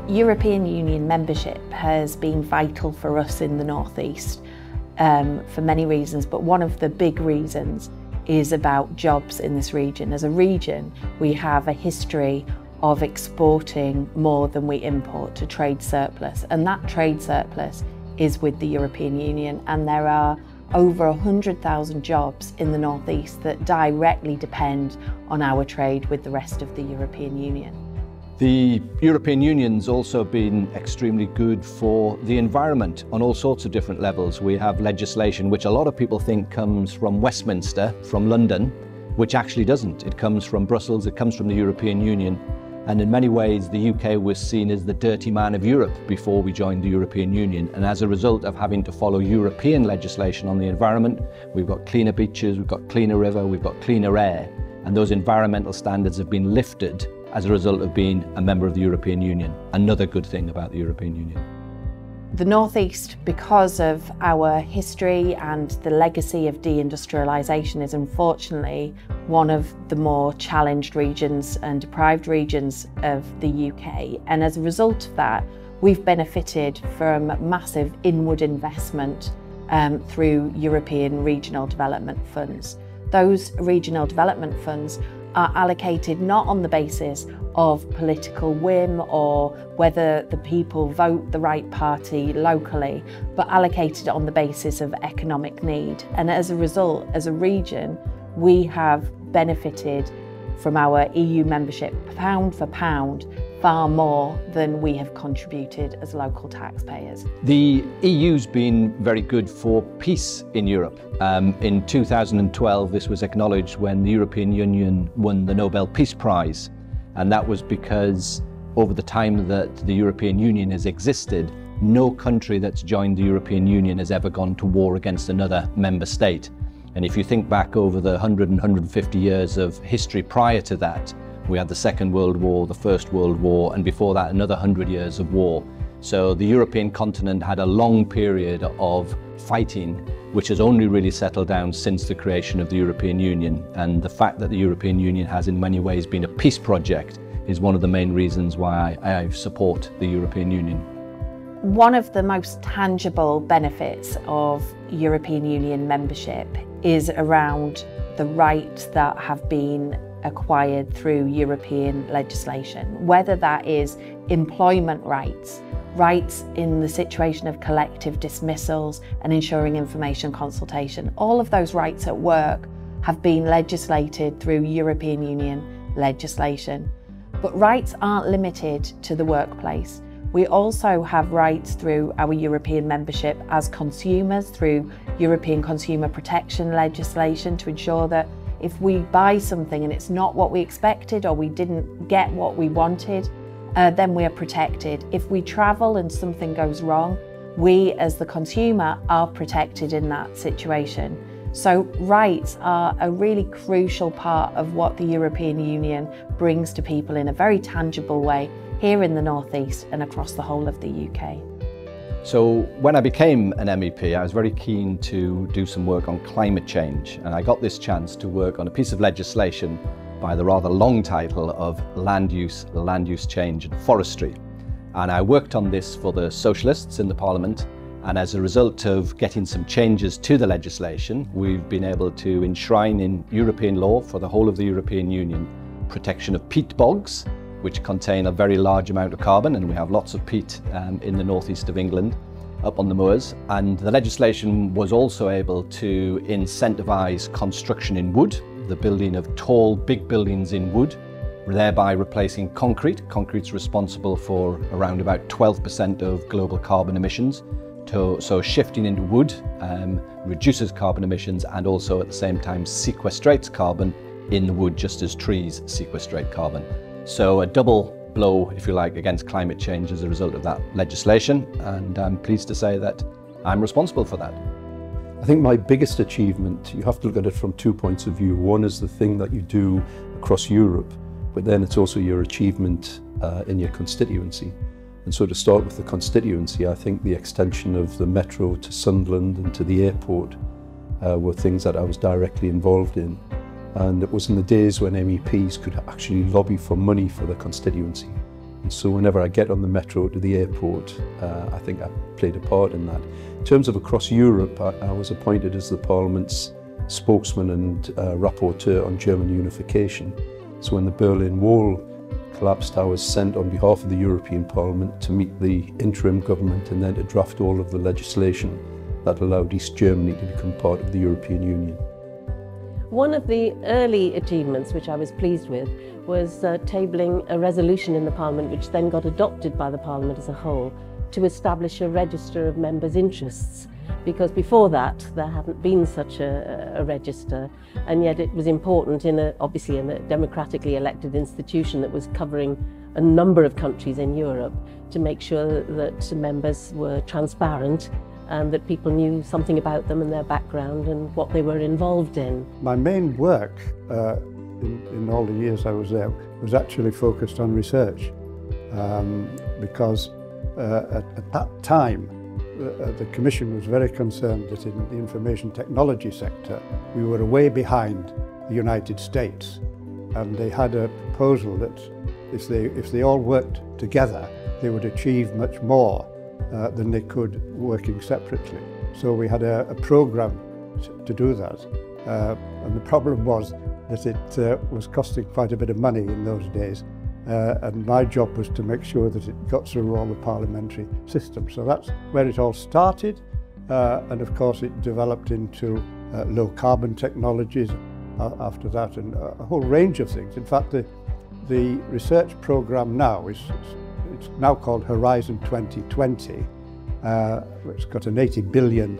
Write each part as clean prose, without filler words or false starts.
European Union membership has been vital for us in the North East for many reasons, but one of the big reasons is about jobs in this region. As a region, we have a history of exporting more than we import to trade surplus, and that trade surplus is with the European Union, and there are over 100,000 jobs in the North East that directly depend on our trade with the rest of the European Union. The European Union's also been extremely good for the environment on all sorts of different levels. We have legislation which a lot of people think comes from Westminster, from London, which actually doesn't. It comes from Brussels, it comes from the European Union, and in many ways the UK was seen as the dirty man of Europe before we joined the European Union, and as a result of having to follow European legislation on the environment, we've got cleaner beaches, we've got cleaner river, we've got cleaner air, and those environmental standards have been lifted as a result of being a member of the European Union. Another good thing about the European Union. The North East, because of our history and the legacy of deindustrialisation, is unfortunately one of the more challenged regions and deprived regions of the UK. And as a result of that, we've benefited from massive inward investment through European regional development funds. Those regional development funds are allocated not on the basis of political whim or whether the people vote the right party locally, but allocated on the basis of economic need. And as a result, as a region, we have benefited from our EU membership pound for pound far more than we have contributed as local taxpayers. The EU's been very good for peace in Europe. In 2012, this was acknowledged when the European Union won the Nobel Peace Prize, and that was because over the time that the European Union has existed, no country that's joined the European Union has ever gone to war against another member state. And if you think back over the 100 and 150 years of history prior to that, we had the Second World War, the First World War, and before that another 100 years of war. So the European continent had a long period of fighting, which has only really settled down since the creation of the European Union. And the fact that the European Union has in many ways been a peace project is one of the main reasons why I support the European Union. One of the most tangible benefits of European Union membership is around the rights that have been acquired through European legislation, whether that is employment rights, rights in the situation of collective dismissals and ensuring information consultation. All of those rights at work have been legislated through European Union legislation. But rights aren't limited to the workplace. We also have rights through our European membership as consumers, through European consumer protection legislation, to ensure that if we buy something and it's not what we expected or we didn't get what we wanted, then we are protected. If we travel and something goes wrong, we as the consumer are protected in that situation. So rights are a really crucial part of what the European Union brings to people in a very tangible way here in the North East and across the whole of the UK. So when I became an MEP, I was very keen to do some work on climate change, and I got this chance to work on a piece of legislation by the rather long title of land use change and forestry. And I worked on this for the Socialists in the Parliament, and as a result of getting some changes to the legislation, we've been able to enshrine in European law for the whole of the European Union protection of peat bogs, which contain a very large amount of carbon, and we have lots of peat in the northeast of England, up on the moors. And the legislation was also able to incentivise construction in wood, the building of tall, big buildings in wood, thereby replacing concrete. Concrete's responsible for around about 12% of global carbon emissions. So shifting into wood reduces carbon emissions and also at the same time sequestrates carbon in the wood, just as trees sequestrate carbon. So a double blow, if you like, against climate change as a result of that legislation, and I'm pleased to say that I'm responsible for that. I think my biggest achievement, you have to look at it from 2 points of view. One is the thing that you do across Europe, but then it's also your achievement in your constituency. And so to start with the constituency, I think the extension of the metro to Sunderland and to the airport were things that I was directly involved in. And it was in the days when MEPs could actually lobby for money for the constituency. So whenever I get on the metro to the airport, I think I played a part in that. In terms of across Europe, I was appointed as the Parliament's spokesman and rapporteur on German unification. So when the Berlin Wall collapsed, I was sent on behalf of the European Parliament to meet the interim government and then to draft all of the legislation that allowed East Germany to become part of the European Union. One of the early achievements which I was pleased with was tabling a resolution in the Parliament, which then got adopted by the Parliament as a whole, to establish a register of members' interests. Because before that there hadn't been such a register, and yet it was important obviously in a democratically elected institution that was covering a number of countries in Europe, to make sure that members were transparent and that people knew something about them and their background and what they were involved in. My main work in all the years I was there was actually focused on research, because at that time the Commission was very concerned that in the information technology sector we were way behind the United States, and they had a proposal that if they all worked together they would achieve much more than they could working separately. So we had a program to do that, and the problem was that it was costing quite a bit of money in those days, and my job was to make sure that it got through all the parliamentary systems. So that's where it all started, and of course it developed into low carbon technologies after that, and a whole range of things. In fact, the research program now it's now called Horizon 2020. It's got an 80 billion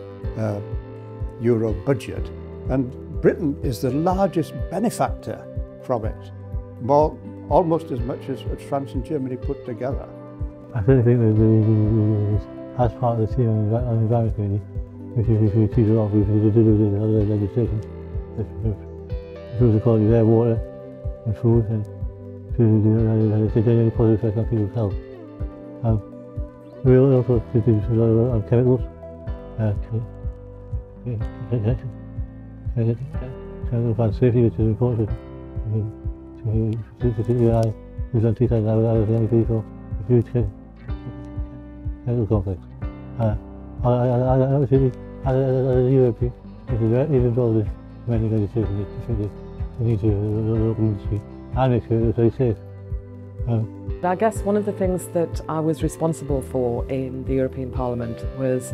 euro budget, and Britain is the largest benefactor from it, almost as much as France and Germany put together. I certainly think that as part of the team on the environment committee, we achieved a lot of other legislation. Improves the quality of air, water and food, and to generally positive effect on people's health. We also do on chemicals, chemical safety, which is important to who's on two times out of the MEP for a huge chemical complex. Obviously, as a European, it is very involved in many legislation that we need to local industry and make sure it's very safe. I guess one of the things that I was responsible for in the European Parliament was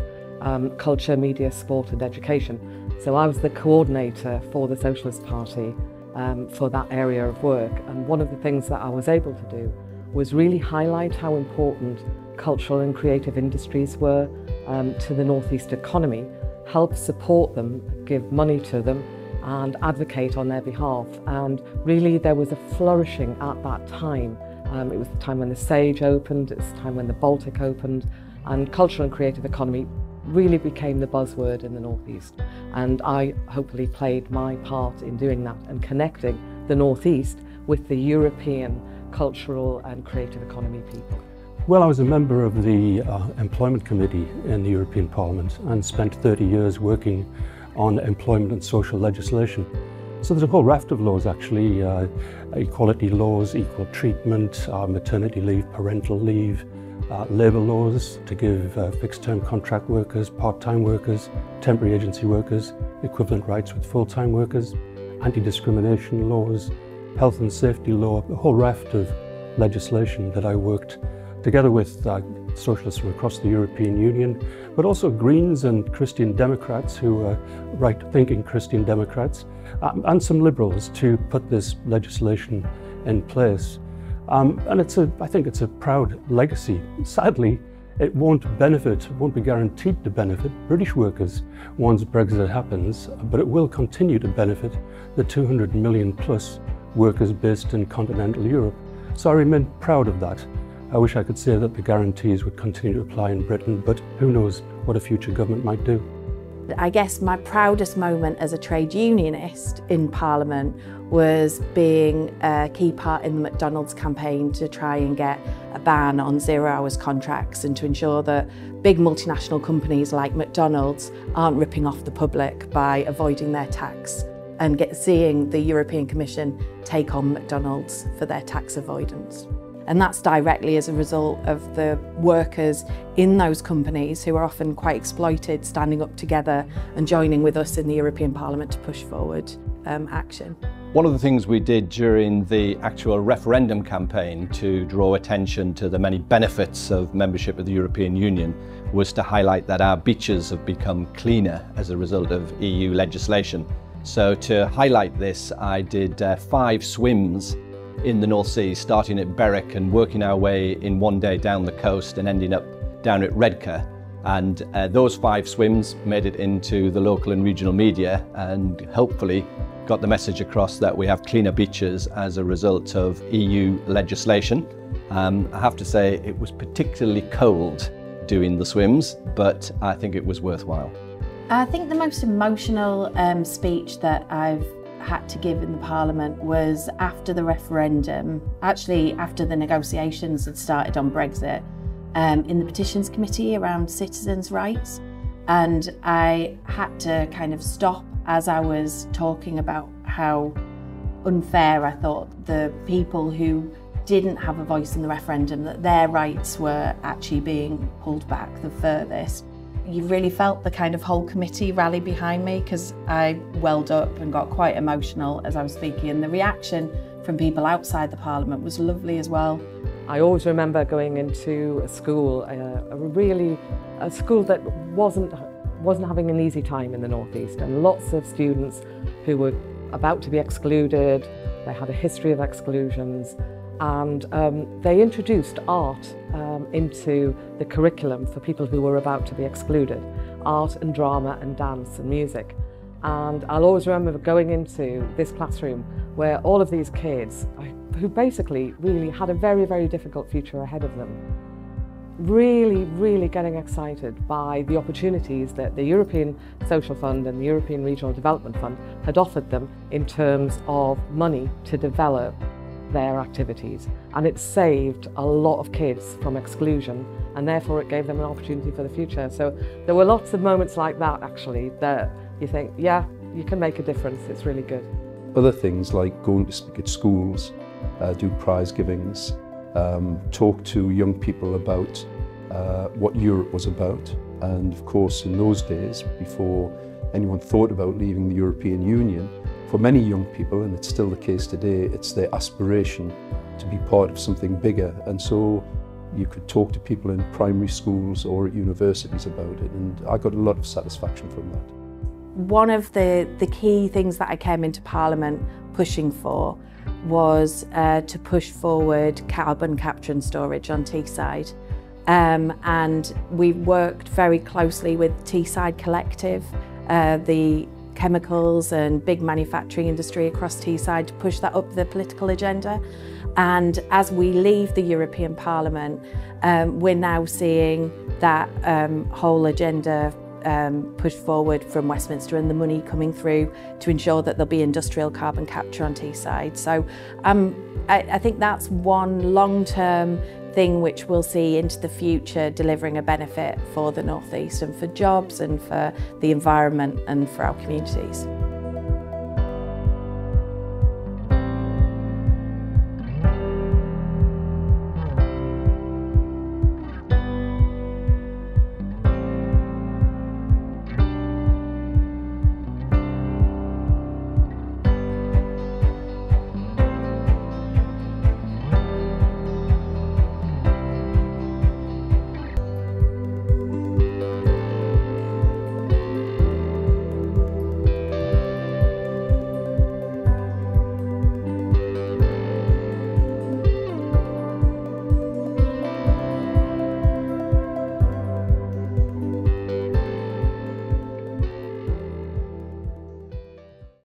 culture, media, sport and education. So I was the coordinator for the Socialist Party for that area of work, and one of the things that I was able to do was really highlight how important cultural and creative industries were to the North East economy, help support them, give money to them and advocate on their behalf. And really there was a flourishing at that time. It was the time when the Sage opened, it's the time when the Baltic opened, and cultural and creative economy really became the buzzword in the North East. And I hopefully played my part in doing that and connecting the North East with the European cultural and creative economy people. Well, I was a member of the Employment Committee in the European Parliament and spent 30 years working on employment and social legislation. So there's a whole raft of laws actually, equality laws, equal treatment, maternity leave, parental leave, labour laws to give fixed-term contract workers, part-time workers, temporary agency workers, equivalent rights with full-time workers, anti-discrimination laws, health and safety law, a whole raft of legislation that I worked together with socialists from across the European Union, but also Greens and Christian Democrats who are right-thinking Christian Democrats, and some Liberals to put this legislation in place. And I think it's a proud legacy. Sadly, it won't be guaranteed to benefit British workers once Brexit happens, but it will continue to benefit the 200 million plus workers based in continental Europe. So I remain proud of that. I wish I could say that the guarantees would continue to apply in Britain, but who knows what a future government might do. I guess my proudest moment as a trade unionist in Parliament was being a key part in the McDonald's campaign to try and get a ban on 0 hours contracts and to ensure that big multinational companies like McDonald's aren't ripping off the public by avoiding their tax, and seeing the European Commission take on McDonald's for their tax avoidance. And that's directly as a result of the workers in those companies who are often quite exploited standing up together and joining with us in the European Parliament to push forward action. One of the things we did during the actual referendum campaign to draw attention to the many benefits of membership of the European Union was to highlight that our beaches have become cleaner as a result of EU legislation. So to highlight this, I did 5 swims in the North Sea, starting at Berwick and working our way in one day down the coast and ending up down at Redcar. And those 5 swims made it into the local and regional media and hopefully got the message across that we have cleaner beaches as a result of EU legislation. I have to say it was particularly cold doing the swims, but I think it was worthwhile. I think the most emotional speech that I've had to give in the Parliament was after the referendum, actually after the negotiations had started on Brexit, in the Petitions Committee around citizens' rights. And I had to kind of stop as I was talking about how unfair I thought the people who didn't have a voice in the referendum, that their rights were actually being pulled back the furthest. You really felt the kind of whole committee rally behind me, because I welled up and got quite emotional as I was speaking, and the reaction from people outside the Parliament was lovely as well. I always remember going into a school, a school that wasn't having an easy time in the North East, and lots of students who were about to be excluded. They had a history of exclusions, and they introduced art into the curriculum for people who were about to be excluded, art and drama and dance and music. And I'll always remember going into this classroom where all of these kids, who basically really had a very, very difficult future ahead of them, really getting excited by the opportunities that the European Social Fund and the European Regional Development Fund had offered them in terms of money to develop their activities. And it saved a lot of kids from exclusion, and therefore it gave them an opportunity for the future. So there were lots of moments like that, actually, that you think, yeah, you can make a difference. It's really good. Other things like going to speak at schools, do prize givings, talk to young people about what Europe was about. And of course, in those days, before anyone thought about leaving the European Union, for many young people, and it's still the case today, it's their aspiration to be part of something bigger. And so you could talk to people in primary schools or at universities about it, and I got a lot of satisfaction from that. One of the key things that I came into Parliament pushing for was to push forward carbon capture and storage on Teesside. And we worked very closely with Teesside Collective, the chemicals and big manufacturing industry across Teesside, to push that up the political agenda. And as we leave the European Parliament, we're now seeing that whole agenda pushed forward from Westminster, and the money coming through to ensure that there'll be industrial carbon capture on Teesside. So I think that's one long-term thing which we'll see into the future, delivering a benefit for the North East and for jobs and for the environment and for our communities.